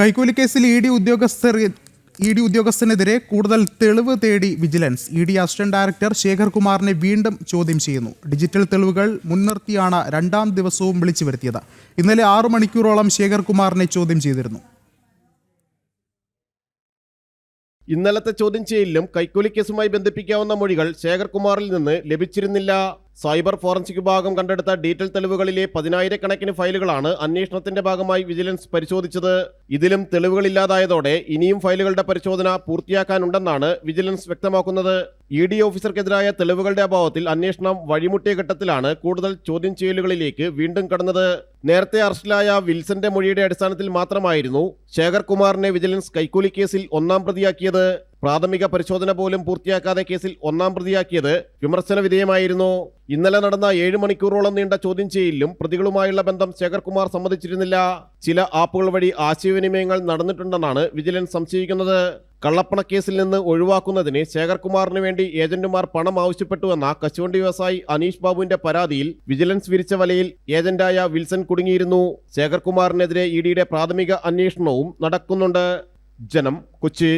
കൈക്കൂലിക്കേസിൽ E D ഉദ്യോഗസ്ഥനെതിരെ കൂടുതൽ തെളിവ് തേടി vigilance. E D assistant director Shekhar കുമാറിനെ വീണ്ടും ചോദ്യം ചെയ്യുന്നു. ഡിജിറ്റൽ തെളിവുകൾ മുൻനിർത്തിയാണ് രണ്ടാം ദിവസവും വിളിച്ചു വരുത്തിയത്. ഇന്നലെ 6 മണിക്കൂറോളം ശേഖർ കുമാറിനെ ചോദ്യം ചെയ്തിരുന്നു. ഇന്നലത്തെ ചോദ്യം ചെയ്യലിലും കൈക്കൂലി കേസുമായി ബന്ധിപ്പിക്കാവുന്ന മൊഴികൾ ശേഖർ കുമാറിൽ നിന്ന് ലഭിച്ചിരുന്നില്ല. സൈബർ ഫോറൻസിക് വിഭാഗം കണ്ടെടുത്ത ഡീറ്റെയിൽ തെളിവുകളിലെ 10,000-കണക്കിന് ഫയലുകളാണ് അന്വേഷണത്തിന്റെ ഭാഗമായി വിജിലൻസ് പരിശോധിച്ചത്. ഇതിലും തെളിവുകളില്ലാതായതോടെ ഇനിയും ഫയലുകളുടെ പരിശോധന പൂർത്തിയാക്കാനുണ്ടെന്നാണ് വിജിലൻസ് വ്യക്തമാക്കുന്നത്. ഇ ഡി ഓഫീസർക്കെതിരായ തെളിവുകളുടെ അഭാവത്തിൽ അന്വേഷണം വഴിമുട്ടിയ ഘട്ടത്തിലാണ് കൂടുതൽ ചോദ്യം ചെയ്യലുകളിലേക്ക് വീണ്ടും കടന്നത്. നേരത്തെ അറസ്റ്റിലായ വിൽസന്റെ മൊഴിയുടെ അടിസ്ഥാനത്തിൽ മാത്രമായിരുന്നു ശേഖർ കുമാറിനെ വിജിലൻസ് കൈക്കൂലി കേസിൽ ഒന്നാം പ്രതിയാക്കിയത്. പ്രാഥമിക പരിശോധന പോലും പൂർത്തിയാക്കാതെ കേസിൽ ഒന്നാം പ്രതിയാക്കിയത് വിമർശന വിധേയമായിരുന്നു. ഇന്നലെ നടന്ന 7 മണിക്കൂറോളം നീണ്ട ചോദ്യം ചെയ്യലിലും പ്രതികളുമായുള്ള ബന്ധം ശേഖർ കുമാർ സമ്മതിച്ചിരുന്നില്ല. ചില ആപ്പുകൾ വഴി ആശയവിനിമയങ്ങൾ നടന്നിട്ടുണ്ടെന്നാണ് വിജിലൻസ് സംശയിക്കുന്നത്. കള്ളപ്പണക്കേസിൽ നിന്ന് ഒഴിവാക്കുന്നതിന് ശേഖർ കുമാറിന് വേണ്ടി ഏജന്റുമാർ പണം ആവശ്യപ്പെട്ടുവെന്ന കശുവണ്ടി വ്യവസായി അനീഷ് ബാബുവിന്റെ പരാതിയിൽ വിജിലൻസ് വിരിച്ച വലയിൽ ഏജന്റായ വിൽസൺ കുടുങ്ങിയിരുന്നു. ശേഖർ കുമാറിനെതിരെ ഇ ഡിയുടെ പ്രാഥമിക അന്വേഷണവും നടക്കുന്നുണ്ട്. ജനം, കൊച്ചി.